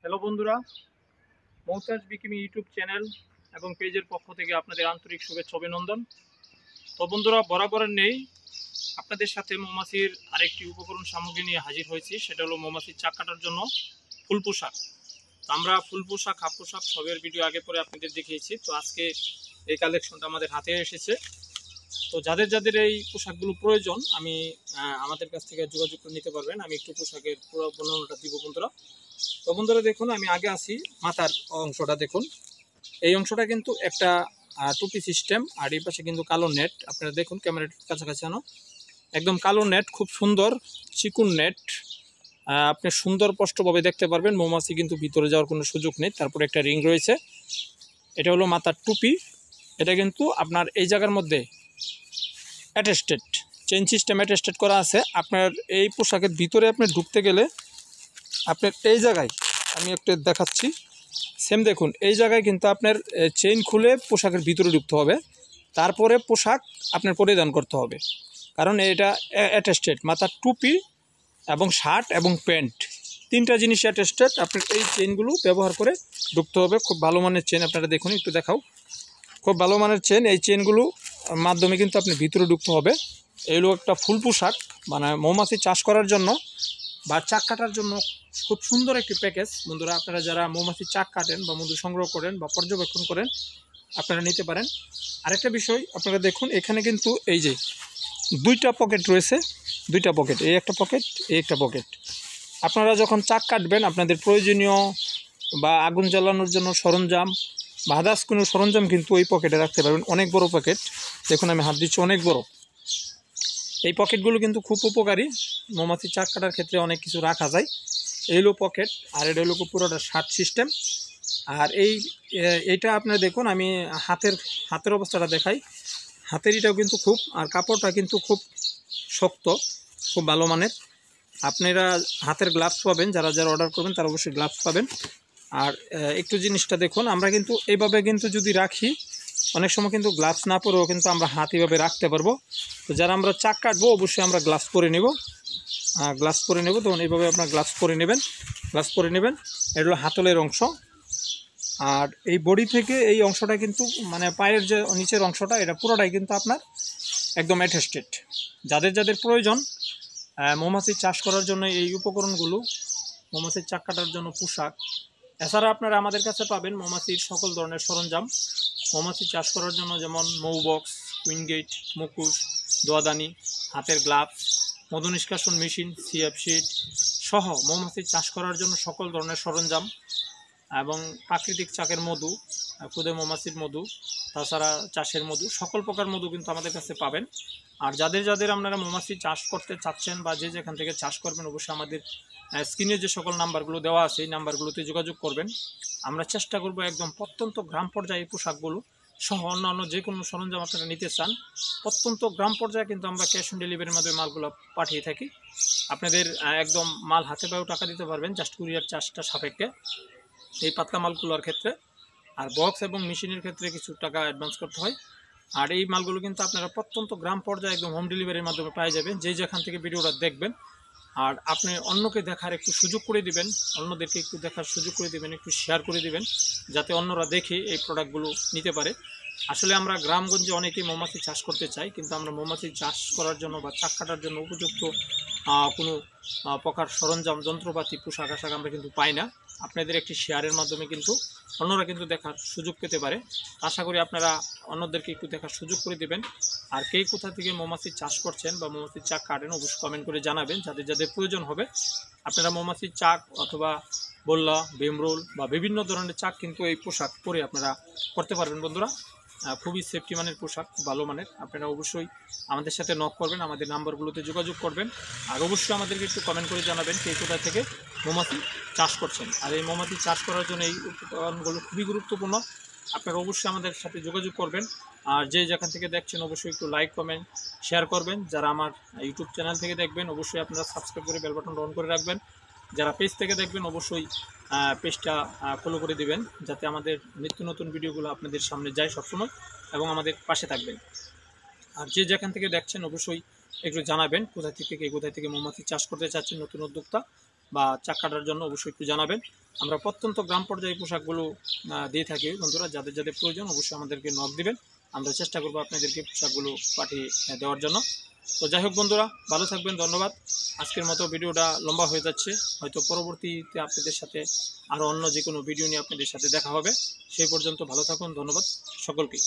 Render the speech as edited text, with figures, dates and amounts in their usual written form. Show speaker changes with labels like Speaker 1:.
Speaker 1: Hello বন্ধুরা, মৌতাজ বিকিমি YouTube channel এবং পেজের পক্ষ থেকে আপনাদের আন্তরিক শুভেচ্ছা অভিনন্দন। তো বন্ধুরা, বরাবরের নেই আপনাদের সাথে মৌমাছির আরেকটি উপকরণ সামগ্রী নিয়ে হাজির হয়েছি। সেটা হলো মৌমাছির চাক কাটার জন্য ফুল পোশাক। তো আমরা ফুল পোশাক, হাফ পোশাক সবের ভিডিও আগে পরে আপনাদের দেখিয়েছি। তো আজকে এই কালেকশনটা আমাদের হাতে এসেছে। তো যাদের যাদের এই পোশাকগুলো প্রয়োজন আমাদের কাছ থেকে যোগাযোগ করে নিতে পারবেন। আমি একটু পোশাকের পুরো বর্ণনাটা দিব বন্ধুরা। তো বন্ধুরা দেখুন, আমি আগে আসি মাথার অংশটা দেখুন। এই অংশটা কিন্তু একটা টুপি সিস্টেম, আর এই পাশে কিন্তু কালো নেট। আপনারা দেখুন ক্যামেরার কাছাকাছি আনো, একদম কালো নেট, খুব সুন্দর চিকুন নেট। আপনি সুন্দর স্পষ্টভাবে দেখতে পারবেন। মৌমাছি কিন্তু ভিতরে যাওয়ার কোনো সুযোগ নেই। তারপরে একটা রিং রয়েছে, এটা হলো মাথার টুপি। এটা কিন্তু আপনার এই জায়গার মধ্যে অ্যাটেস্টেড, চেইন সিস্টেম অ্যাটেস্টেড করা আছে। আপনার এই পোশাকের ভিতরে আপনি ঢুকতে গেলে আপনার এই জায়গায় আমি একটু দেখাচ্ছি, সেম দেখুন, এই জায়গায় কিন্তু আপনার চেইন খুলে পোশাকের ভিতরে ঢুকতে হবে, তারপরে পোশাক আপনার পরিধান করতে হবে। কারণ এটা অ্যাটেস্টেড, মাথার টুপি এবং শার্ট এবং প্যান্ট তিনটা জিনিস অ্যাটেস্টেড। আপনার এই চেইনগুলো ব্যবহার করে ঢুকতে হবে। খুব ভালো মানের চেন, আপনারা দেখুন, একটু দেখাও, খুব ভালো মানের চেন। এই চেনগুলো মাধ্যমে কিন্তু আপনি ভিতরে ঢুকতে হবে। এইগুলো একটা ফুল পোশাক, মানে মৌমাছি চাষ করার জন্য বা চাক কাটার জন্য খুব সুন্দর একটি প্যাকেজ। বন্ধুরা, আপনারা যারা মৌমাছি চাক কাটেন বা মধু সংগ্রহ করেন বা পর্যবেক্ষণ করেন, আপনারা নিতে পারেন। আরেকটা বিষয় আপনারা দেখুন, এখানে কিন্তু এই যে দুইটা পকেট রয়েছে, দুইটা পকেট, এই একটা পকেট, এই একটা পকেট। আপনারা যখন চাক কাটবেন আপনাদের প্রয়োজনীয় বা আগুন জ্বালানোর জন্য সরঞ্জাম বা আদার্স কোনো সরঞ্জাম কিন্তু ওই পকেটে রাখতে পারবেন। অনেক বড় পকেট, দেখুন আমি হাত দিচ্ছি, অনেক বড়। এই পকেটগুলো কিন্তু খুব উপকারী, মৌমাছি চাক কাটার ক্ষেত্রে অনেক কিছু রাখা যায়। এই হলো পকেট, আর এটা হলো পুরোটা শার্ট সিস্টেম। আর এইটা আপনারা দেখুন, আমি হাতের অবস্থাটা দেখাই। হাতের এটাও কিন্তু খুব, আর কাপড়টা কিন্তু খুব শক্ত, খুব ভালো মানের। আপনারা হাতের গ্লাভস পাবেন, যারা যারা অর্ডার করবেন তারা অবশ্যই গ্লাভস পাবেন। আর একটু জিনিসটা দেখুন, আমরা কিন্তু এইভাবে কিন্তু যদি রাখি, অনেক সময় কিন্তু গ্লাভস না পরেও কিন্তু আমরা হাত এইভাবে রাখতে পারবো। তো যারা আমরা চাক কাটবো অবশ্যই আমরা গ্লাভস পরে নেব, তখন এইভাবে আপনার গ্লাভস পরে নেবেন। এটা হলো হাতলের অংশ। আর এই বডি থেকে এই অংশটা কিন্তু, মানে পায়ের যে নিচের অংশটা, এটা পুরোটাই কিন্তু আপনার একদম অ্যাটেস্টেড। যাদের যাদের প্রয়োজন মৌমাছি চাষ করার জন্য এই উপকরণগুলো, মৌমাছির চাক কাটার জন্য পোশাক, এছাড়া আপনারা আমাদের কাছে পাবেন মৌমাছির সকল ধরনের সরঞ্জাম। মৌমাছি চাষ করার জন্য যেমন মৌ বক্স, কুইনগেট, মুখোশ, দোয়াদানি, হাতের গ্লাভস, মধু নিষ্কাশন মেশিন, সিএফ শিট সহ মৌমাছি চাষ করার জন্য সকল ধরনের সরঞ্জাম এবং প্রাকৃতিক চাকের মধু, খুদে মৌমাছির মধু, তাছাড়া চাষের মধু, সকল প্রকার মধু কিন্তু আমাদের কাছে পাবেন। আর যাদের যাদের আপনারা মৌমাছি চাষ করতে চাচ্ছেন বা যে যেখান থেকে চাষ করবেন, অবশ্যই আমাদের স্ক্রিনে যে সকল নাম্বারগুলো দেওয়া আছে এই নাম্বারগুলোতে যোগাযোগ করবেন। আমরা চেষ্টা করব একদম প্রত্যন্ত গ্রাম পর্যায়ে পোশাকগুলো সহ অন্যান্য যে কোনো সরঞ্জাম আপনারা নিতে চান, প্রত্যন্ত গ্রাম পর্যায়ে কিন্তু আমরা ক্যাশ অন ডেলিভারির মাধ্যমে মালগুলো পাঠিয়ে থাকি। আপনাদের একদম মাল হাতে পায়েও টাকা দিতে পারবেন, জাস্ট কুরিয়ার চার্জটা সাপেক্ষে এই পাতলা মালগুলোর ক্ষেত্রে। আর বক্স এবং মেশিনের ক্ষেত্রে কিছু টাকা অ্যাডভান্স করতে হয়। আর এই মালগুলো কিন্তু আপনারা প্রত্যন্ত গ্রাম পর্যায়ে একদম হোম ডেলিভারির মাধ্যমে পেয়ে যাবেন, যে যেখান থেকে ভিডিওটা দেখবেন। আর আপনি অন্যকে দেখার একটু সুযোগ করে দিবেন, অন্যদেরকে একটু দেখার সুযোগ করে দিবেন, একটু শেয়ার করে দিবেন, যাতে অন্যরা দেখে এই প্রোডাক্টগুলো নিতে পারে। আসলে আমরা গ্রামগঞ্জে অনেকেই মৌমাছি চাষ করতে চাই, কিন্তু আমরা মৌমাছি চাষ করার জন্য বা চাক কাটার জন্য উপযুক্ত কোনো প্রকার সরঞ্জাম, যন্ত্রপাতি, পোশাক আশাক আমরা কিন্তু পাই না। আপনাদের একটি শেয়ারের মাধ্যমে কিন্তু অন্যরা কিন্তু দেখার সুযোগ পেতে পারে। আশা করি আপনারা অন্যদেরকে একটু দেখার সুযোগ করে দেবেন। আর কে কোথা থেকে মৌমাছি চাষ করছেন বা মৌমাছির চাক কাটেন অবশ্যই কমেন্ট করে জানাবেন। যাদের যাদের প্রয়োজন হবে আপনারা মৌমাছির চাক অথবা বল্লা, ভীমরোল বা বিভিন্ন ধরনের চাক কিন্তু এই পোশাক পরে আপনারা করতে পারবেন বন্ধুরা। খুবই সেফটি মানের পোশাক, ভালো মানের। আপনারা অবশ্যই আমাদের সাথে নক করবেন, আমাদের নাম্বারগুলোতে যোগাযোগ করবেন। আর অবশ্যই আমাদেরকে একটু কমেন্ট করে জানাবেন কে কোথা থেকে মৌমাছি চাষ করছেন। আর এই মৌমাছি চাষ করার জন্য এই উপকরণগুলো খুবই গুরুত্বপূর্ণ। আপনারা অবশ্যই আমাদের সাথে যোগাযোগ করবেন। আর যে যেখান থেকে দেখছেন অবশ্যই একটু লাইক, কমেন্ট, শেয়ার করবেন। যারা আমার ইউটিউব চ্যানেল থেকে দেখবেন অবশ্যই আপনারা সাবস্ক্রাইব করে বেল বাটন অন করে রাখবেন। যারা পেজ থেকে দেখবেন অবশ্যই পেজটা ফলো করে দিবেন, যাতে আমাদের নিত্য নতুন ভিডিওগুলো আপনাদের সামনে যায় সবসময়, এবং আমাদের পাশে থাকবেন। আর যে যেখান থেকে দেখছেন অবশ্যই একটু জানাবেন কোথায় থেকে মৌমাছি চাষ করতে চাচ্ছেন, নতুন উদ্যোক্তা। বা চাক কাটার জন্য অবশ্যই একটু জানাবেন। আমরা প্রত্যন্ত গ্রাম পর্যায়ে পোশাকগুলো দিয়ে থাকি বন্ধুরা, যাদের যাদের প্রয়োজন অবশ্যই আমাদেরকে নক দিবেন, আমরা চেষ্টা করবো আপনাদেরকে পোশাকগুলো পাঠিয়ে দেওয়ার জন্য। তো যাই হোক বন্ধুরা, ভালো থাকবেন, ধন্যবাদ। আজকের মতো ভিডিওটা লম্বা হয়ে যাচ্ছে, হয়তো পরবর্তীতে আপনাদের সাথে আরও অন্য যে কোনো ভিডিও নিয়ে আপনাদের সাথে দেখা হবে। সেই পর্যন্ত ভালো থাকুন, ধন্যবাদ সকলকে।